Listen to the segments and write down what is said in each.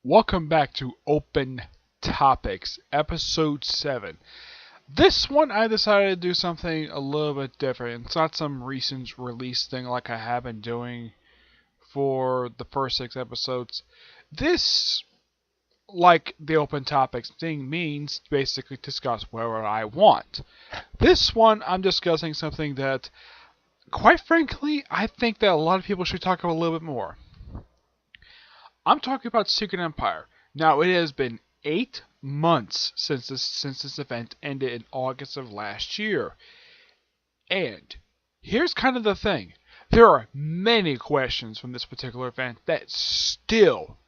Welcome back to Open Topics, Episode 7. This one I decided to do something a little bit different. It's not some recent release thing like I have been doing for the first 6 episodes. This, like the Open Topics thing, means basically discuss whatever I want. This one, I'm discussing something that, quite frankly, I think that a lot of people should talk about a little bit more. I'm talking about Secret Empire. Now, it has been 8 months since this event ended in August of last year. And here's kind of the thing. There are many questions from this particular event that still,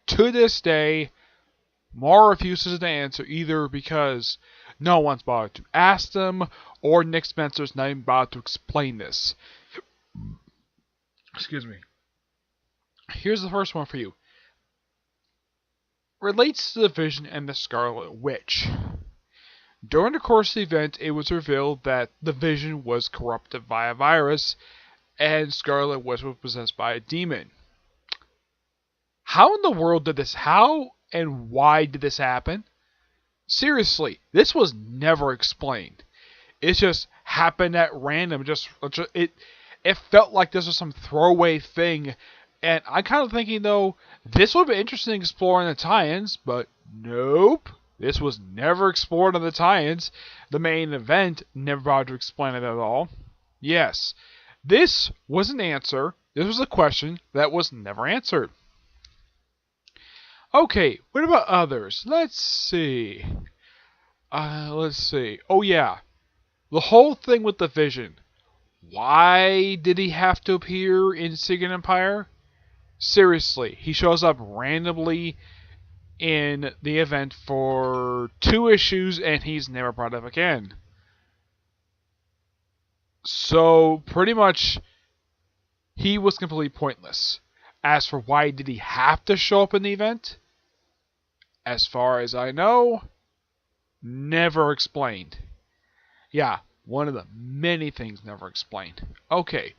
to this day, Mara refuses to answer either because no one's bothered to ask them or Nick Spencer's not even bothered to explain this. Excuse me. Here's the first one for you. Relates to the Vision and the Scarlet Witch. During the course of the event, it was revealed that the Vision was corrupted by a virus, and Scarlet Witch was possessed by a demon. How in the world did this, how and why did this happen? Seriously, this was never explained. It just happened at random, it felt like this was some throwaway thing. And I'm kind of thinking, though, this would be interesting exploring the tie-ins, but nope. This was never explored in the tie-ins. The main event never bothered to explain it at all. Yes, this was an answer. This was a question that was never answered. Okay, what about others? Let's see. Oh, yeah. The whole thing with the Vision. Why did he have to appear in Secret Empire? Seriously, he shows up randomly in the event for 2 issues and he's never brought up again. So, pretty much, he was completely pointless. As for why did he have to show up in the event? As far as I know, never explained. Yeah, one of the many things never explained. Okay.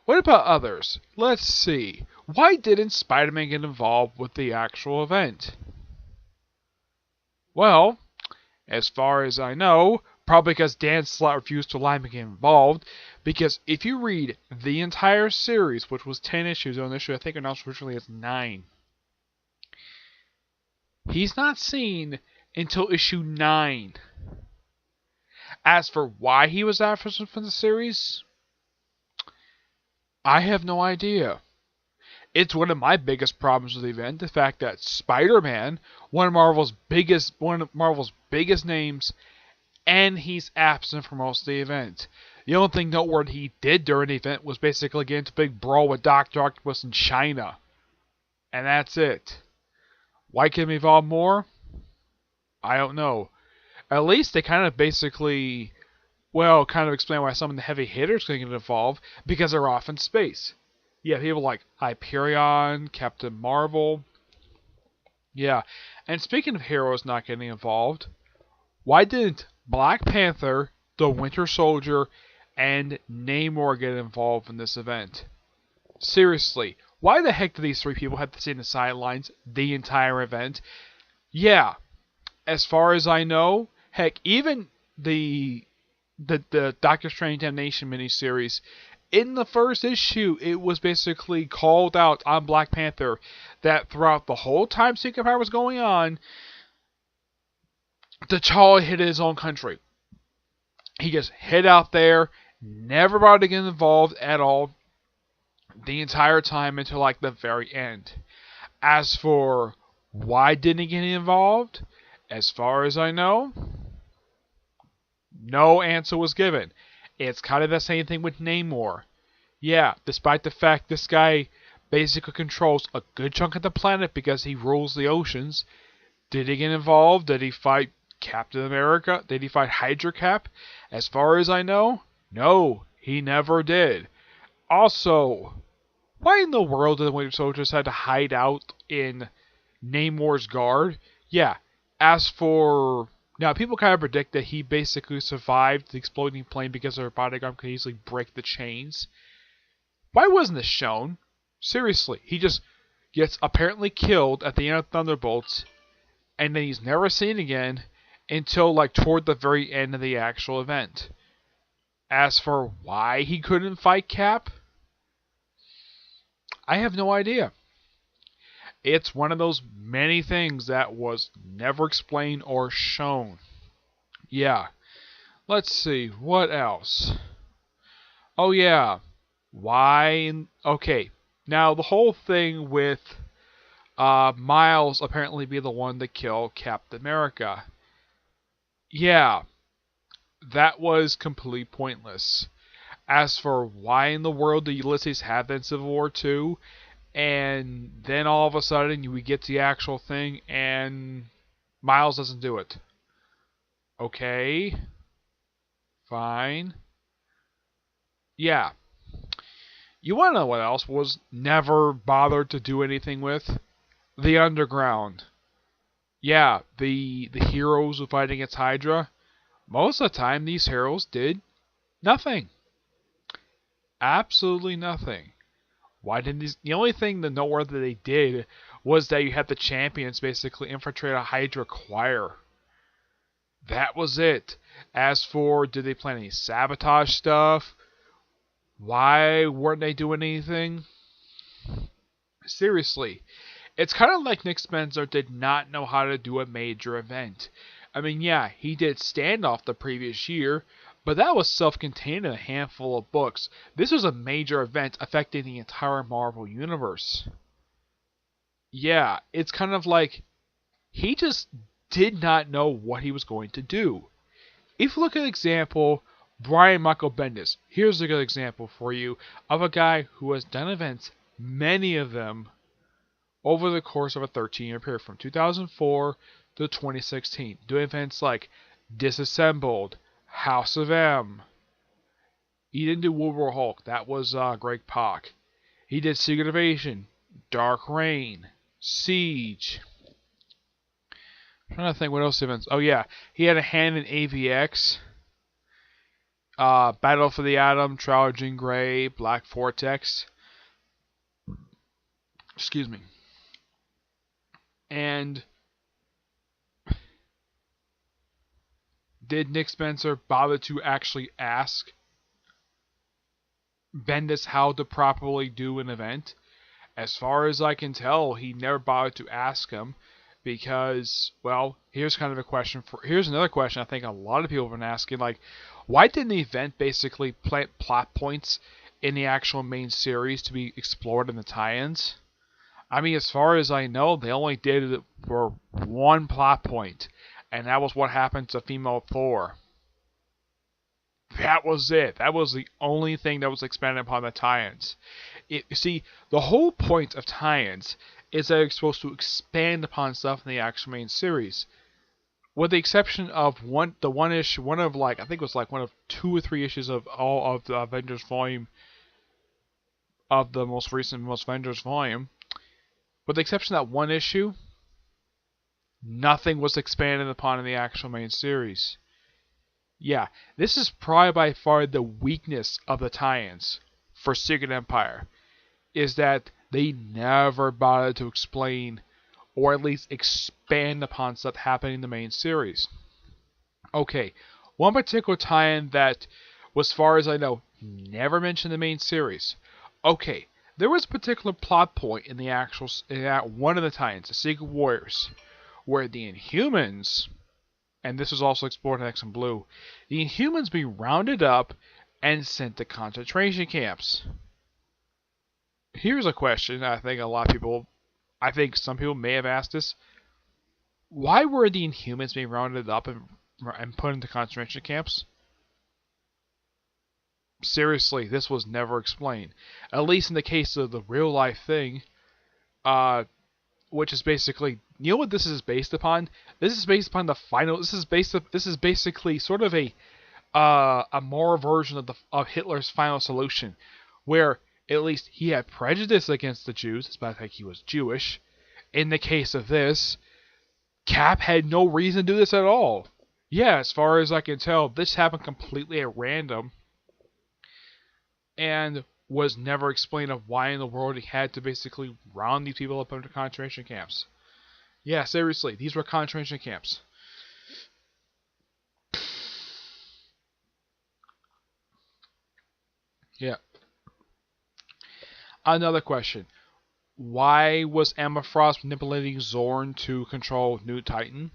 What about others? Let's see. Why didn't Spider-Man get involved with the actual event? Well, as far as I know, probably because Dan Slott refused to allow him to get involved. Because if you read the entire series, which was 10 issues, on issue I think announced originally as 9, he's not seen until issue 9. As for why he was absent from the series, I have no idea. It's one of my biggest problems with the event, the fact that Spider-Man, one of Marvel's biggest names, and he's absent for most of the event. The only thing noteworthy he did during the event was basically get into a big brawl with Dr. Octopus in China. And that's it. Why can't he evolve more? I don't know. At least they kind of basically, kind of explain why some of the heavy hitters couldn't get involved, because they're off in space. Yeah, people like Hyperion, Captain Marvel. Yeah, and speaking of heroes not getting involved, why didn't Black Panther, the Winter Soldier, and Namor get involved in this event? Seriously, why the heck do these 3 people have to stay in the sidelines the entire event? Yeah, as far as I know, heck, even the Doctor Strange Damnation miniseries, in the first issue, it was basically called out on Black Panther that throughout the whole time Secret Empire was going on, T'Challa hid his own country. He just hid out there, never bothered to get involved at all the entire time until like the very end. As for why didn't he get involved, as far as I know, no answer was given. It's kind of the same thing with Namor. Yeah, despite the fact this guy basically controls a good chunk of the planet because he rules the oceans, did he get involved? Did he fight Captain America? Did he fight Hydra Cap? As far as I know, no, he never did. Also, why in the world did the Winter Soldiers have to hide out in Namor's guard? Yeah, as for... Now, people kind of predict that he basically survived the exploding plane because their bodyguard could easily break the chains. Why wasn't this shown? Seriously, he gets apparently killed at the end of Thunderbolts, and then he's never seen again until like toward the very end of the actual event. As for why he couldn't fight Cap, I have no idea. It's one of those many things that was never explained or shown. Yeah. Let's see, what else? Oh yeah. Why? Okay. Now the whole thing with Miles apparently be the one to kill Captain America. Yeah, that was completely pointless. As for why in the world did Ulysses have that in Civil War II, and then all of a sudden we get the actual thing and Miles doesn't do it. Okay, fine. Yeah. You want to know what else was never bothered to do anything with? The Underground. Yeah, the heroes who fight against Hydra. Most of the time, these heroes did nothing. Absolutely nothing. Why didn't these? The only thing the noteworthy they did was that you had the champions basically infiltrate a Hydra choir. That was it. As for did they plan any sabotage stuff? Why weren't they doing anything? Seriously, it's kind of like Nick Spencer did not know how to do a major event. I mean, yeah, he did Standoff the previous year, but that was self-contained in a handful of books. This was a major event affecting the entire Marvel Universe. Yeah, it's kind of like he just did not know what he was going to do. If you look at example, Brian Michael Bendis, here's a good example for you of a guy who has done events, many of them, over the course of a 13-year period from 2004 to 2016. Doing events like Disassembled, House of M. He didn't do World War Hulk, that was Greg Pak. He did Secret Invasion, Dark Reign, Siege. I'm trying to think what else events. Oh yeah, he had a hand in AVX, Battle for the Atom, Trial of Jean Grey, Black Vortex. Excuse me. And did Nick Spencer bother to actually ask Bendis how to properly do an event? As far as I can tell, he never bothered to ask him because, well, here's another question I think a lot of people have been asking, like, why didn't the event basically plant plot points in the actual main series to be explored in the tie-ins? I mean, as far as I know, they only did it for one plot point, and that was what happened to female Thor. That was it. That was the only thing that was expanded upon the tie-ins. You see, the whole point of tie-ins is that it's supposed to expand upon stuff in the actual main series. With the exception of one of two or three issues of all of the Avengers volume, of the most Avengers volume, with the exception of that one issue, nothing was expanded upon in the actual main series. Yeah, this is probably by far the weakness of the tie-ins for Secret Empire, is that they never bothered to explain or at least expand upon stuff happening in the main series. Okay, one particular tie-in that, as far as I know, never mentioned in the main series. Okay, there was a particular plot point in one of the tie-ins, the Secret Warriors, where the Inhumans, and this was also explored in X and Blue, the Inhumans be rounded up and sent to concentration camps. Here's a question I think some people may have asked this. Why were the Inhumans being rounded up and put into concentration camps? Seriously, this was never explained. At least in the case of the real life thing, which is basically, you know what this is based upon? This is based upon the final. This is basically sort of a moral version of Hitler's final solution, where at least he had prejudice against the Jews, despite the fact he was Jewish. In the case of this, Cap had no reason to do this at all. Yeah, as far as I can tell, this happened completely at random. And was never explained of why in the world he had to basically round these people up into concentration camps. Yeah, seriously, these were concentration camps. Yeah. Another question. Why was Emma Frost manipulating Zorn to control New Titan?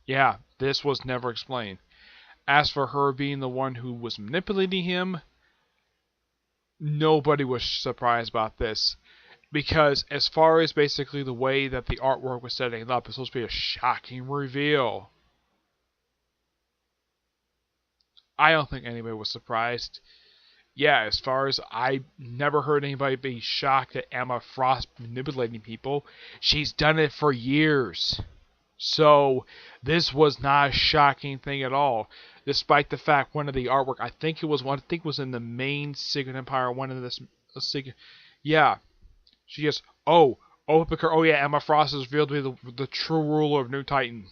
Yeah, this was never explained. As for her being the one who was manipulating him, nobody was surprised about this. Because as far as basically the way that the artwork was setting it up, it's supposed to be a shocking reveal. I don't think anybody was surprised. Yeah, as far as I never heard anybody be shocked at Emma Frost manipulating people. She's done it for years. So this was not a shocking thing at all. Despite the fact one of the artwork, I think it was in the main Secret Empire, one of this Secret. Yeah. She just, oh yeah, Emma Frost is revealed to be the true ruler of New Titan.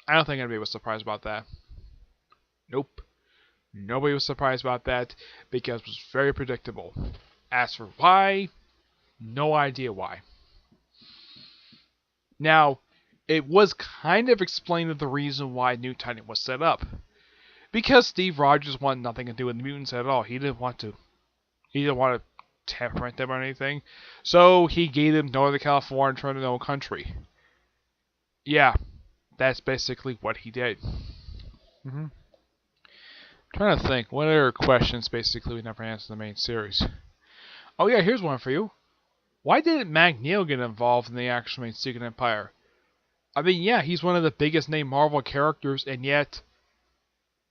I don't think anybody was surprised about that. Nope. Nobody was surprised about that because it was very predictable. As for why, no idea why. Now, it was kind of explained the reason why New Titan was set up. Because Steve Rogers wanted nothing to do with the mutants at all. He didn't want to temperament them or anything. So he gave them Northern California and turned their own country. Yeah, that's basically what he did. I'm trying to think, what other questions basically we never answered in the main series? Oh yeah, here's one for you. Why didn't Magneto get involved in the actual main Secret Empire? I mean, yeah, he's one of the biggest name Marvel characters, and yet,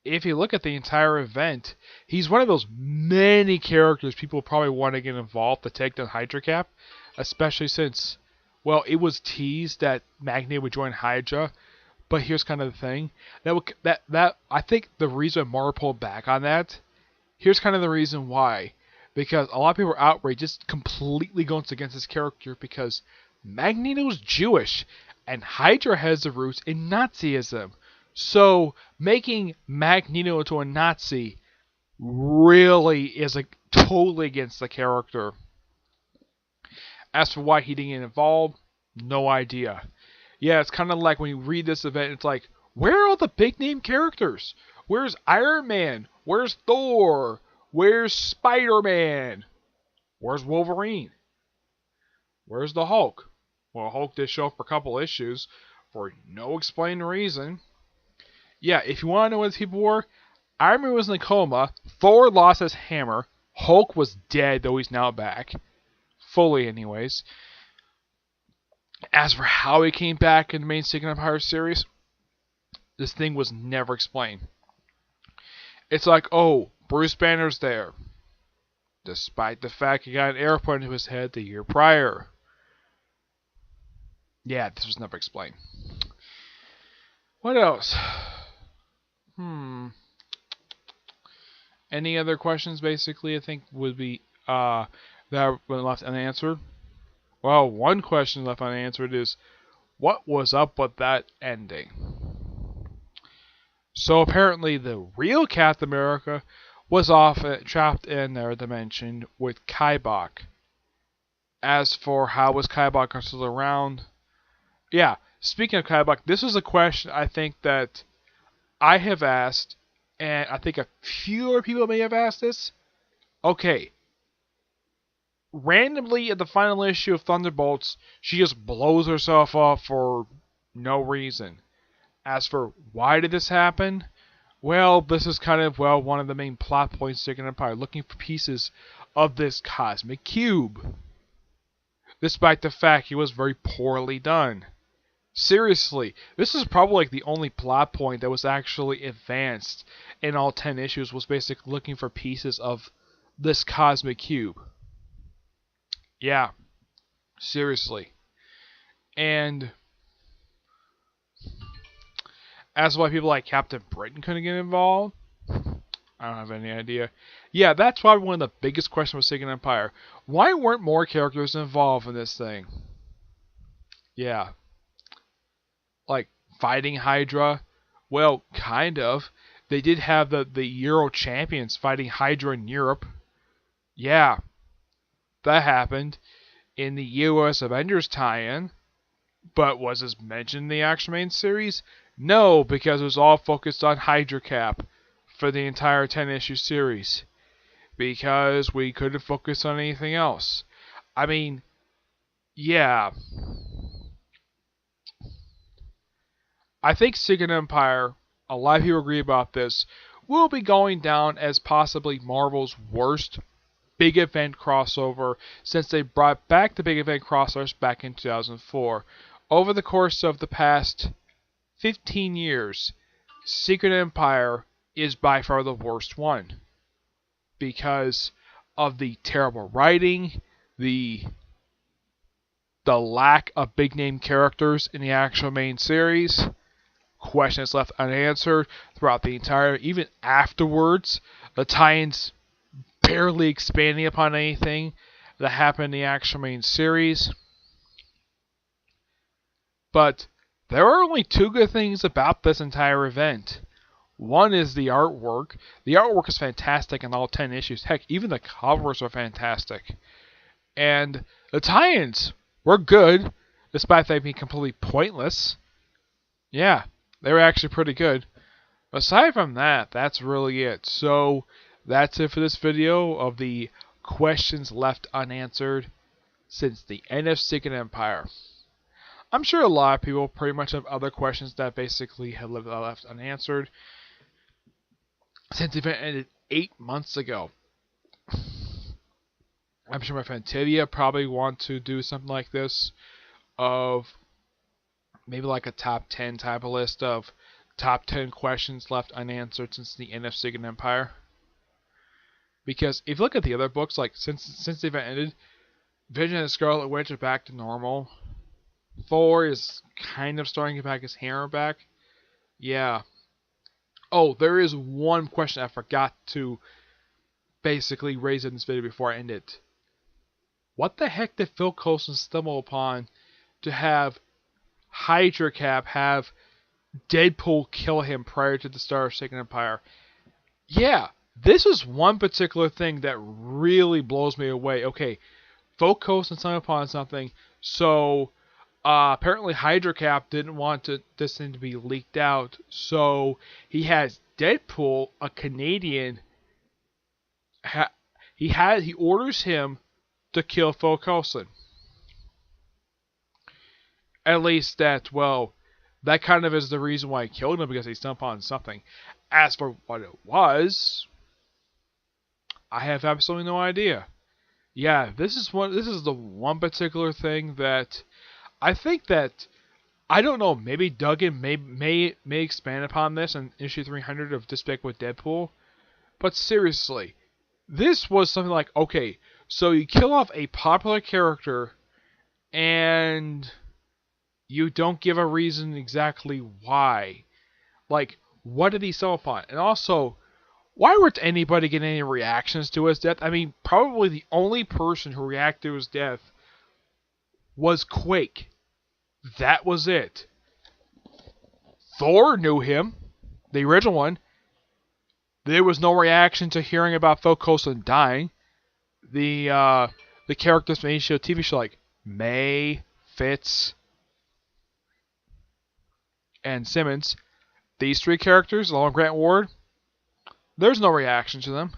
if you look at the entire event, he's one of those many characters people probably want to get involved to take down Hydra Cap, especially since, well, it was teased that Magneto would join Hydra, but here's kind of the thing. That I think the reason Marvel pulled back on that, here's kind of the reason why. Because a lot of people are outraged, just completely going against his character because Magneto's Jewish, and Hydra has the roots in Nazism. So, making Magneto into a Nazi really is totally against the character. As for why he didn't get involved, no idea. Yeah, it's kind of like when you read this event, it's like, where are all the big name characters? Where's Iron Man? Where's Thor? Where's Spider-Man? Where's Wolverine? Where's the Hulk? Well, Hulk did show up for a couple issues for no explained reason. Yeah, if you want to know what these people were, Iron Man was in a coma, Thor lost his hammer, Hulk was dead, though he's now back. Fully, anyways. As for how he came back in the main Secret Empire series, this thing was never explained. It's like, oh, Bruce Banner's there, despite the fact he got an arrow put into his head the year prior. Yeah, this was never explained. What else? Any other questions, basically, I think would be that were left unanswered? Well, one question left unanswered is, what was up with that ending? So apparently the real Captain America was off trapped in their dimension with Kybok. As for how was Kybok still around? Yeah, speaking of Kybok, this is a question I think that I have asked, and I think a few other people may have asked this. Okay. Randomly at the final issue of Thunderbolts, she just blows herself up for no reason. As for why did this happen? Well, this is kind of, one of the main plot points of Secret Empire, looking for pieces of this cosmic cube. Despite the fact it was very poorly done. Seriously, this is probably like the only plot point that was actually advanced in all 10 issues, was basically looking for pieces of this cosmic cube. Yeah, seriously. And as why people like Captain Britain couldn't get involved, I don't have any idea. Yeah, that's probably one of the biggest questions with Secret Empire. Why weren't more characters involved in this thing? Yeah. Like, fighting Hydra? Well, kind of. They did have the Euro champions fighting Hydra in Europe. Yeah, that happened in the US Avengers tie-in. But was this mentioned in the actual main series? No, because it was all focused on Hydra Cap for the entire 10-issue series. Because we couldn't focus on anything else. I mean, yeah. I think Secret Empire, a lot of people agree about this, will be going down as possibly Marvel's worst big event crossover since they brought back the big event crossovers back in 2004. Over the course of the past 15 years, Secret Empire is by far the worst one because of the terrible writing, the lack of big name characters in the actual main series, questions left unanswered throughout the entire, even afterwards, the tie-ins barely expanding upon anything that happened in the actual main series. But there are only two good things about this entire event. One is the artwork. The artwork is fantastic in all 10 issues. Heck, even the covers are fantastic. And the tie-ins were good, despite they being completely pointless. Yeah, they were actually pretty good. Aside from that, that's really it. So, that's it for this video of the questions left unanswered since the end of Secret Empire. I'm sure a lot of people pretty much have other questions that basically have left unanswered since the event ended 8 months ago. I'm sure my friend Tibia probably want to do something like this of maybe like a top 10 type of list of top 10 questions left unanswered since the end of Secret Empire. Because if you look at the other books, like since the event ended, Vision and Scarlet Witch are back to normal. Thor is kind of starting to get back his hair back. Yeah. Oh, there is one question I forgot to basically raise in this video before I end it. What the heck did Phil Coulson stumble upon to have Hydra Cap have Deadpool kill him prior to the start of Secret Empire? Yeah, this is one particular thing that really blows me away. Okay, Phil Coulson stumbled upon something, so apparently Hydra Cap didn't want this thing to be leaked out, so he has Deadpool, a Canadian, he orders him to kill Phil Coulson. At least that kind of is the reason why he killed him, because he stumbled upon something. As for what it was, I have absolutely no idea. Yeah, this is the one particular thing that I think that, I don't know, maybe Duggan may expand upon this in issue 300 of Despicable Deadpool, but seriously, this was something like, okay, so you kill off a popular character, and you don't give a reason exactly why. Like, what did he stumble upon? And also, why weren't anybody getting any reactions to his death? I mean, probably the only person who reacted to his death was Quake. That was it. Thor knew him, the original one. There was no reaction to hearing about Phil Coulson dying. The characters from the TV show like May, Fitz, and Simmons, these three characters, along with Grant Ward, there's no reaction to them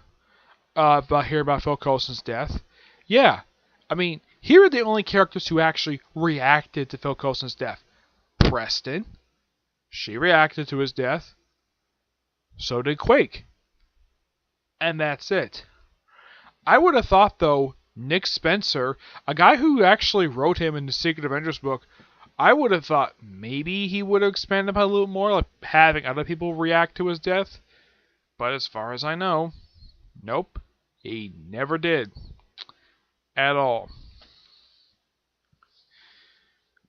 about hearing about Phil Coulson's death. Yeah, I mean, here are the only characters who actually reacted to Phil Coulson's death. Preston, she reacted to his death. So did Quake. And that's it. I would have thought, though, Nick Spencer, a guy who actually wrote him in the Secret Avengers book, I would have thought maybe he would have expanded upon a little more, like having other people react to his death. But as far as I know, nope, he never did. At all.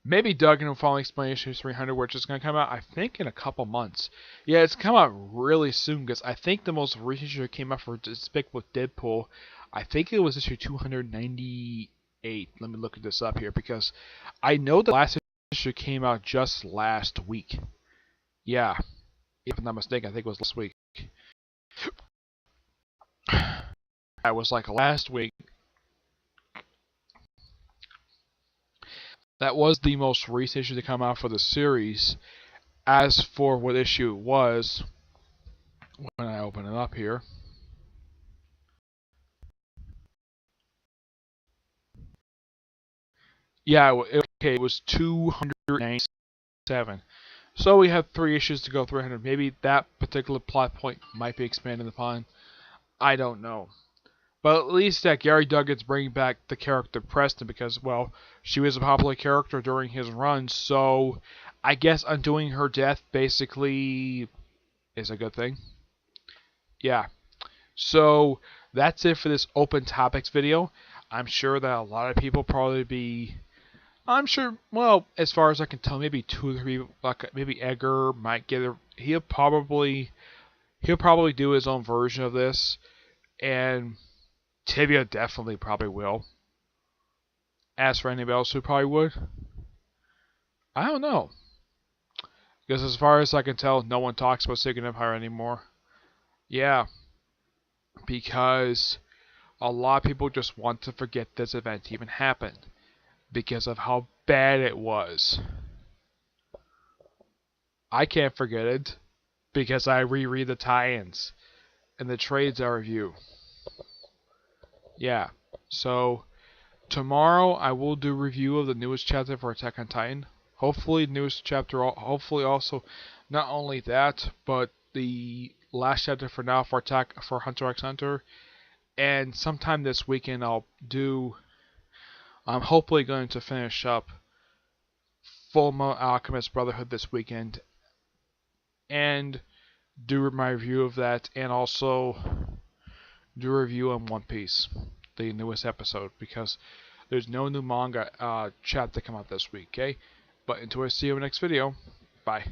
Maybe Duggan will finally explain issue 300, which is going to come out, I think, in a couple months. Yeah, it's come out really soon, because I think the most recent issue came out for Despicable Deadpool, I think it was issue 298. Let me look this up here, because I know the last issue came out just last week. Yeah, if I'm not mistaken, I think it was last week. That was like last week. That was the most recent issue to come out for the series. As for what issue it was, when I open it up here, yeah, it was 297. So we have 3 issues to go 300. Maybe that particular plot point might be expanded upon. I don't know. But at least that Gary Duggan's bringing back the character Preston because, well, she was a popular character during his run. So I guess undoing her death basically is a good thing. Yeah. So that's it for this open topics video. I'm sure that a lot of people probably be. I'm sure. Well, as far as I can tell, maybe 2 or 3 people. Like maybe Edgar might get it. He'll probably do his own version of this, and Tibia definitely probably will. As for anybody else who probably would, I don't know. Because as far as I can tell, no one talks about Secret Empire anymore. Yeah, because a lot of people just want to forget this event even happened because of how bad it was. I can't forget it because I reread the tie-ins and the trades I review. Yeah, so tomorrow I will do a review of the newest chapter for Attack on Titan. Hopefully, newest chapter. Hopefully, also not only that, but the last chapter for now for Hunter x Hunter. And sometime this weekend I'm hopefully going to finish up Fullmetal Alchemist Brotherhood this weekend and do my review of that, and also do a review on One Piece, the newest episode, because there's no new manga chapter come out this week. Okay, but until I see you in the next video, bye.